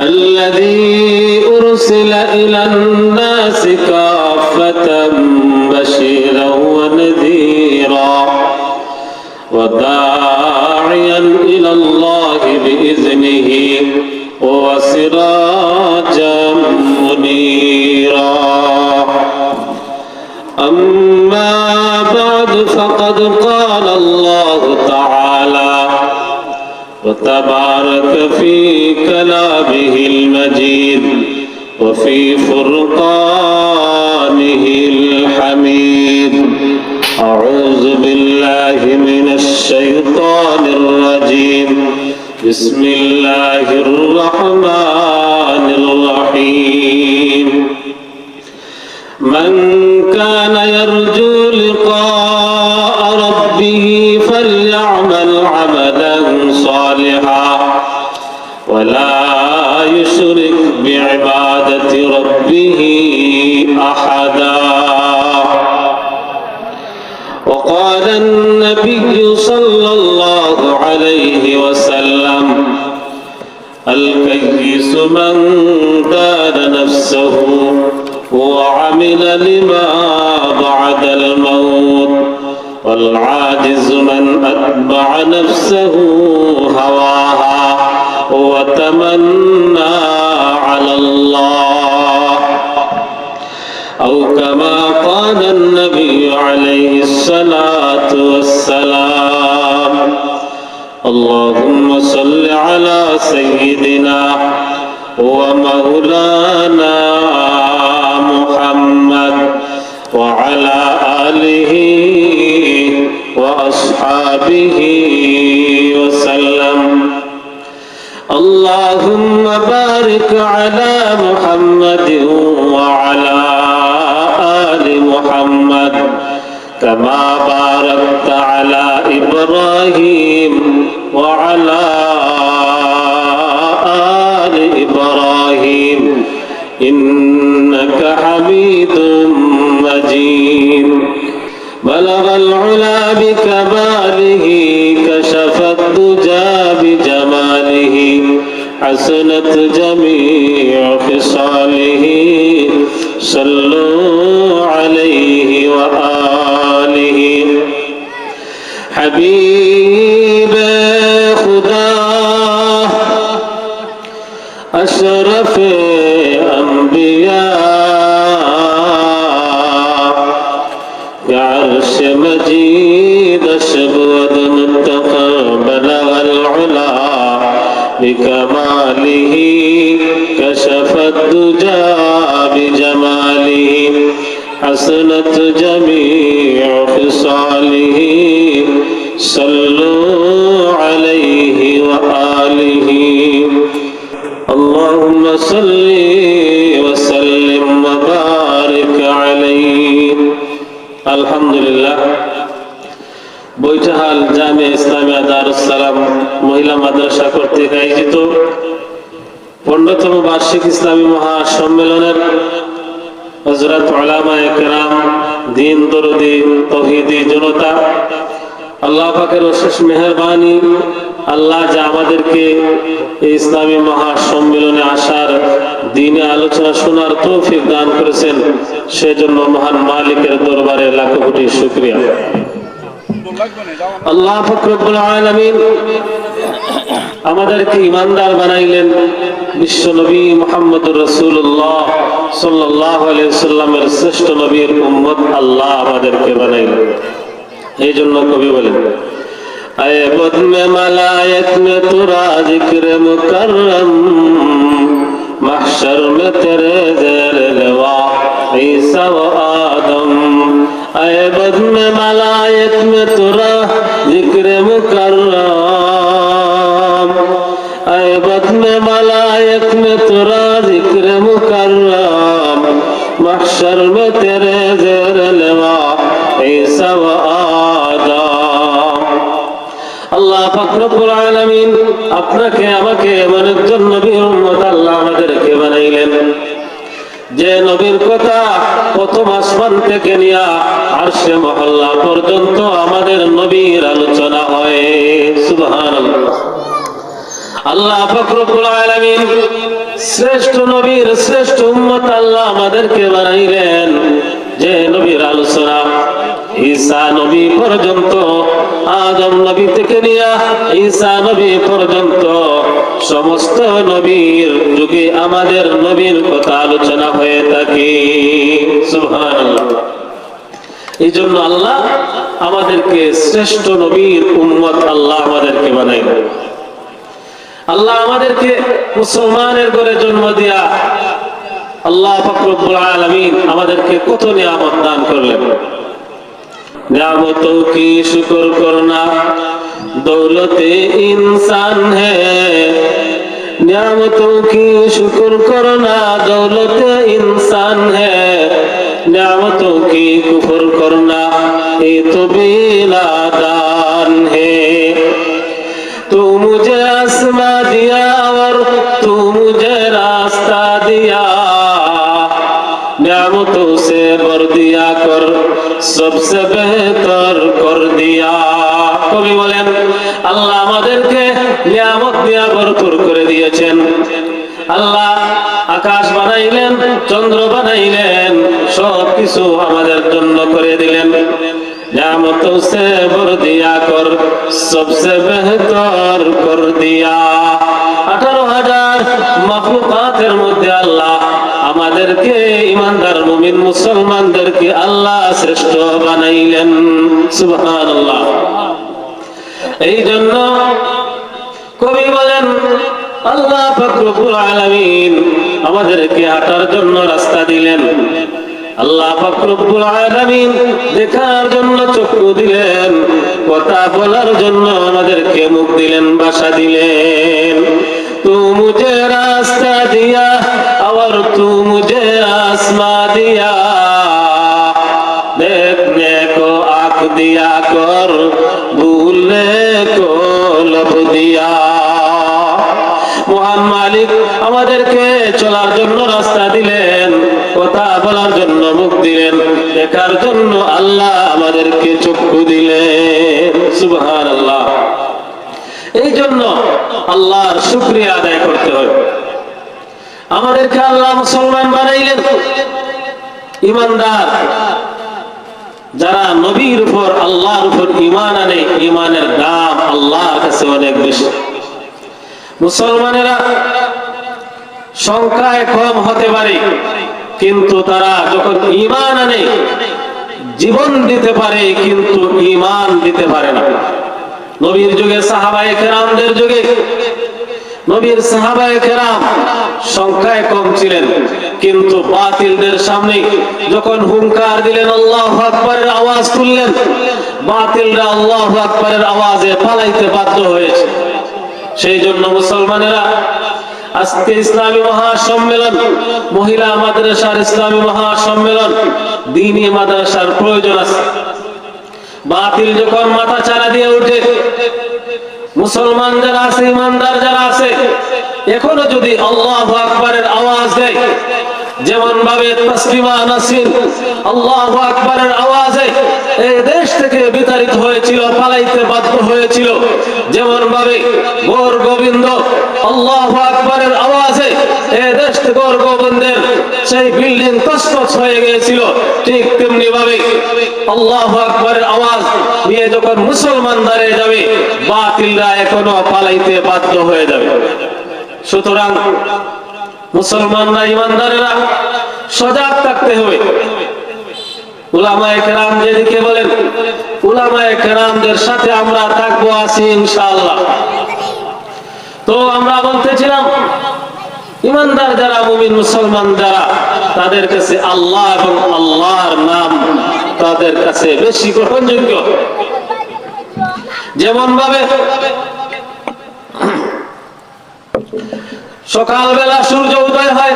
الذي أرسل إلى الناس كافة بشيرا ونذيرا وداعيا إلى الله بإذنه وسراجا منيرا. أما بعد فقد قال الله تعالى وتبارك في كلامه المجيد وفي فرقانه الحميد. أعوذ بالله من الشيطان الرجيم. بسم الله الرحمن الرحيم. من كان يرجو لقاء ربه فليعمل عملا صالحا ولا يشرك بعبادة ربه أحدا. وقال النبي صلى الله عليه وسلم: الكيس من دان نفسه وعمل لما بعد الموت، والعاجز من أتبع نفسه هواها وتمنى على الله، أو كما قال النبي عليه الصلاة والسلام. اللهم صل على سيدنا ومولانا محمد وعلى آله وأصحابه وسلم. اللهم بارك على محمد وعلى آل محمد كما باركت على إبراهيم وعلى آل إبراهيم إنك حميد مجيد. بلغ العلا بكماله كشف الدجى بجماله حسنت جميع خصاله صلوا عليه وآله. حبيب خدا أشرف أنبياء عرش مجيد أشبود متقى بلغ العلا بكماله كشف الدجى بجماله حسنت جميع خصاله صلوا عليه وآله. اللهم صل وسلم وبارك عليه. আলহামদুলিল্লাহ, বৈঠাহাল জামিয়া ইসলামিয়া দারুস সালাম মহিলা মাদ্রাসা কর্তৃক আয়োজিত 15তম বার্ষিক ইসলামী মহাসম্মেলনের হযরত উলামায়ে কেরাম, দ্বীন দরদি তাওহীদি জনতা, আল্লাহ পাকের অশেষ মেহেরবানি, আল্লাহ যা আমাদেরকে এই ইসলামী মহাসম্মেলনে আসার, দ্বীনে আলোচনা শোনার তৌফিক দান করেছেন, সেজন্য মহান মালিকের দরবারে লাখ কোটি শুকরিয়া। আল্লাহ পাক রব্বুল আলামিন আমাদেরকে ঈমানদার বানাইলেন। বিশ্ব নবী মুহাম্মদুর রাসূলুল্লাহ সাল্লাল্লাহু আলাইহি ওয়াসাল্লামের শ্রেষ্ঠ নবীর উম্মত আল্লাহ আমাদেরকে বানাইলেন। এই জন্য কবি বলেন: আয়ে বদ মে মালায়েক মে তুরা জিক্র মুকররম, মাহশর মে তেরে জের লওয়া ঈসা ও আদম। আয়ে বদ মে মালায়েক মে তুরা জিক্র মুকররম, আয়ে বদ মে মালায়েক মে তুরা জিক্র মুকররম, মাহশর মে তেরে জের লওয়া ঈসা ও আদম। আল্লাহ পাক রব্বুল আলামিন আপনাকে আমাকে এমন একজন নবীর উম্মত আল্লাহ আমাদেরকে বানাইলেন যে নবীর কথা প্রথম আসমান থেকে নিয়ে আরশে মহল্লা পর্যন্ত আমাদের নবীর আলোচনা হয়। সুবহানাল্লাহ। আল্লাহ পাক রব্বুল আলামিন শ্রেষ্ঠ নবীর শ্রেষ্ঠ উম্মত আল্লাহ আমাদেরকে বানাইলেন। যে নবীর আলোচনা ঈসা নবী পর্যন্ত, আদম নবী থেকে নিয়ে ঈসা নবী পর্যন্ত সমস্ত নবীর যুগে আমাদের নবীর কথা আলোচনা হয়ে থাকে। সুবহানাল্লাহ। এই জন্য আল্লাহ আমাদেরকে শ্রেষ্ঠ নবীর উম্মত আল্লাহ আমাদেরকে বানাইলেন। আল্লাহ আমাদেরকে মুসলমানের ঘরে জন্ম দিয়া আল্লাহ পাক রব্বুল আলামিন আমাদেরকে কত নিয়ামত দান করলেন। নিয়ামতों की शुक्र करना दौलत इंसान है, नियामतों की शुक्र करना दौलत इंसान है, नियामतों की कुफर करना ये तो बेनादान है। तू मुझे आसमां दिया और तू मुझे रास्ता दिया, नियामतों से भर दिया कर सबसे बेहतर कर दिया। কবি বলেন আল্লাহ আমাদেরকে নিয়ামত দিয়া ভরপুর করে দিয়েছেন। আল্লাহ আকাশ বানাইলেন, চন্দ্র বানাইলেন, সবকিছু আমাদের জন্য করে দিলেন। नियामतों से भर दिया कर सबसे बेहतर कर दिया। 18,000 মাখলুকাতের মধ্যে আল্লাহ আমাদেরকে ইমানদার মুমিন মুসলমানদেরকে আল্লাহ শ্রেষ্ঠ বানাইলেন। সুবহানাল্লাহ। এই জন্য কবি বলেন আল্লাহ পাক রব্বুল আলামিন আমাদেরকে হাঁটার জন্য রাস্তা দিলেন। আল্লাহ পাক রব্বুল আলামিন দেখার জন্য চক্ষু দিলেন, কথা বলার জন্য আমাদেরকে মুখ দিলেন, ভাষা দিলেন। তু মুঝে রাস্তা দিয়া और तू मुझे आसमां दिया, देखने को आँख दिया कर भूलने को लब दिया। মহান মালিক আমাদেরকে চলার জন্য রাস্তা দিলেন, কথা বলার জন্য মুখ দিলেন, দেখার জন্য আল্লাহ আমাদেরকে চক্ষু দিলেন। সুবহানাল্লাহ। এই জন্য আল্লাহর শুকরিয়া আদায় করতে হবে। আমাদেরকে আল্লাহ মুসলমান বানাইলেন, ইমানদার যারা নবীর উপর আল্লাহর উপর ঈমান আনে, ঈমানের দাম আল্লাহর কাছে অনেক বেশি। মুসলমানেরা সংখ্যায় কম হতে পারে, কিন্তু তারা যখন ঈমান আনে জীবন দিতে পারে, কিন্তু ঈমান দিতে পারে না। নবীর যুগে সাহাবায়ে কেরামদের যুগে নবীর সাহাবায়ে কেরাম সংখ্যায় কম ছিলেন, কিন্তু বাতিলদের সামনে যখন হুঙ্কার দিলেন, আল্লাহু আকবারের আওয়াজ তুললেন, বাতিলরা আল্লাহু আকবারের আওয়াজে পালাইতে বাধ্য হয়েছে। সেই জন্য মুসলমানেরা আজকে ইসলামী মহাসম্মেলন, মহিলা মাদ্রাসার ইসলামী মহাসম্মেলন, দ্বীনি মাদ্রাসার প্রয়োজন আছে। বাতিল যখন মাথা চারা দিয়ে উঠে, মুসলমান যারা আছে, ইমানদার যারা আছে, এখনো যদি আল্লাহু আকবারের আওয়াজ দেয়, যেমন ভাবে তাসলিমা নাসরিন আল্লাহু আকবারের আওয়াজে এই দেশ থেকে বিতাড়িত হয়েছিল, পালাইতে বাধ্য হয়েছিল, যেমন ভাবে গৌর গোবিন্দ আল্লাহু আকবারের আওয়াজে এই দেশ থেকে গৌর গোবিন্দের সেই বিল্ডিং তছনছ হয়ে গিয়েছিল, ঠিক তেমনি ভাবে আল্লাহু আকবারের আওয়াজ নিয়ে যখন মুসলমান দাঁড়িয়ে যাবে, বাতিলরা এখনো পালাইতে বাধ্য হয়ে যাবে। সুতরাং মুসলমানরা, ইমানদারেরা সজাগ থাকতে হবে। উলামায়ে কেরাম যেদিকে বলেন, উলামায়ে কেরামদের সাথে আমরা থাকবো, আছি ইনশাআল্লাহ। তো আমরা বলতেছিলাম ইমানদার যারা, মুমিন মুসলমান যারা, তাদের কাছে আল্লাহ এবং আল্লাহর নাম তাদের কাছে বেশি গ্রহণযোগ্য। যেমন ভাবে সকালবেলা সূর্য উদয় হয়,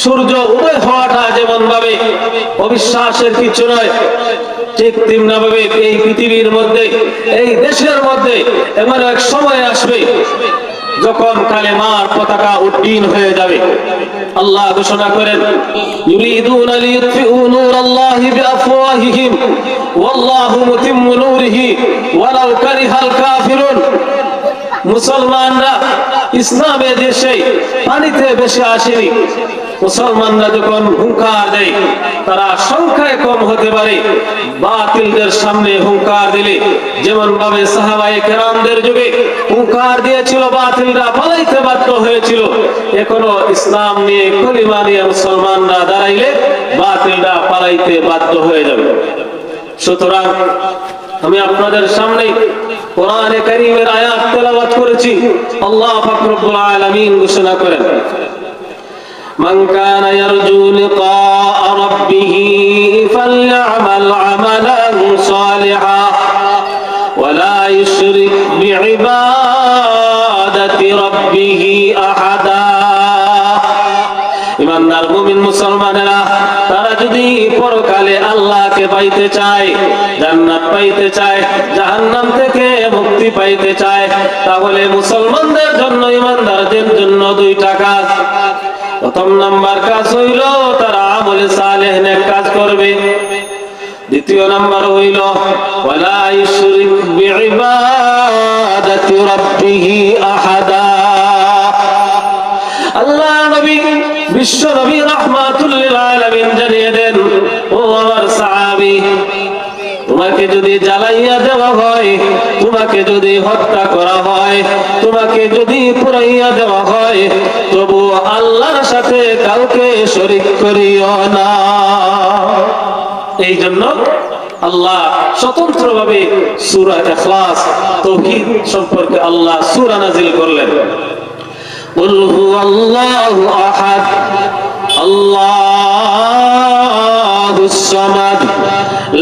সূর্য উদয় হওয়াটা যেমন ভাবে অবিশ্বাসের কিছু নয়, ঠিক তেমনি ভাবে এই পৃথিবীর মধ্যে, এই দেশের মধ্যে এমন এক সময় আসবে যখন কালেমার পতাকা উড্ডীন হয়ে যাবে। আল্লাহ ঘোষণা করেন, ইউরিদুনা লিইউতফিউ নূরাল্লাহি বিআফওয়াহিহিম ওয়াল্লাহু মুতিম্মু নূরিহি ওয়ালাউ কারিহাল কাফিরুন। মুসলমানরা ইসলামের দেশে পানিতে বেশি আসেনি। মুসলমানরা যখন হুঙ্কার দেয় তারা সংখ্যায় কম হতে পারে, বাতিলদের সামনে হুঙ্কার দিলে যেমন ভাবে সাহাবায়ে কেরামদের যুগে হুঙ্কার দিয়েছিল, বাতিলরা পালাইতে বাধ্য হয়েছিল, এখনো ইসলাম নিয়ে কলিমা নিয়ে মুসলমানরা দাঁড়াইলে বাতিলরা পালাইতে বাধ্য হয়ে যাবে। সুতরাং আমি আপনাদের সামনে কোরআনে কারীমের আয়াত তেলাওয়াত করেছি। আল্লাহ পাক রব্বুল আলামিন ঘোষণা করেন, মান কানা ইয়ারজু লিকাআ রাব্বিহি ফালইআমাল আমালান সালিহা ওয়া লা ইউশরিক বিইবাদাতি রাব্বিহি আহাদা। ইমানদার মুমিন মুসলমানেরা তারা যদি পরকালে আল্লাহকে পাইতে চায়, জান্নাত পাইতে চায়, জাহান্নাম থেকে মুক্তি পাইতে চায়, তাহলে মুসলমানদের জন্য, ইমানদারদের জন্য দুইটা কাজ। প্রথম নাম্বার কাজ হইল তারা আমলে সালেহ নেক কাজ করবে। দ্বিতীয় নাম্বার হইল ওয়ালা ইউশরিক বিইবাদাতি রাব্বিহি আহাদা। আল্লাহ নবী বিশ্ব নবী রাহমাতুল লিল আলামিন জানিয়ে দেন, ও আমার সাহাবী, তোমাকে যদি জ্বালাইয়া দেওয়া হয়, তোমাকে যদি হত্যা করা হয়, তোমাকে যদি পুড়াইয়া দেওয়া হয়, তবু আল্লাহর সাথে কাউকে শরীক করিও না। এই জন্য আল্লাহ স্বতন্ত্রভাবে সূরা ইখলাস তাওহীদ সম্পর্কে আল্লাহ সূরা নাযিল করলেন। কুল হুয়াল্লাহু আহাদ আল্লাহুস সামাদ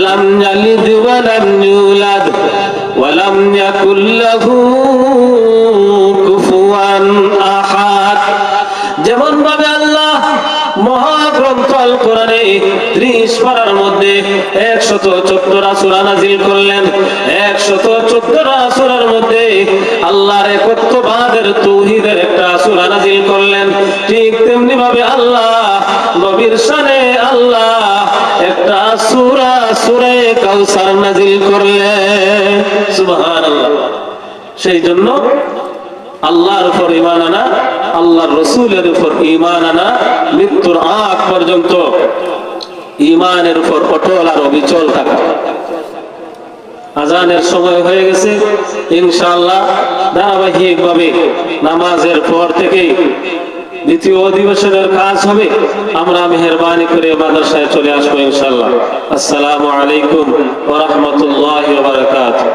লাম ইয়ালিদ ওয়া লাম ইউলাদ ওয়া লাম ইয়াকুল লাহু কুফুয়ান আহাদ। যেমন ভাবে আল্লাহ মহাগ্রন্থ আল কোরআনে 30 পারার মধ্যে 114টা সূরা নাযিল করলেন, 114টা সূরার মধ্যে আল্লাহর একত্ববাদের তাওহীদের একটা সূরা নাযিল করলেন। ঠিক তেমনি ভাবে আল্লাহ নবীর শানে আল্লাহ একটা সূরা, সূরা কাউসার নাযিল করলেন। সুবহানাল্লাহ। সেই জন্য আল্লাহর উপর ঈমান আনা, আল্লাহর রাসূলের উপর ঈমান আনা, মৃত্যুর আগ পর্যন্ত ঈমানের উপর অটল আর অবিচল থাকা। আজানের সময় হয়ে গেছে, ইনশাআল্লাহ ধারাবাহিকভাবে নামাজের পর থেকে দ্বিতীয় অধিবেশনের কাজ হবে। আমরা মেহেরবানি করে মাদ্রাসায় চলে আসবো ইনশাআল্লাহ। আসসালামু আলাইকুম ওয়া রাহমাতুল্লাহি ওয়া বারাকাতুহু।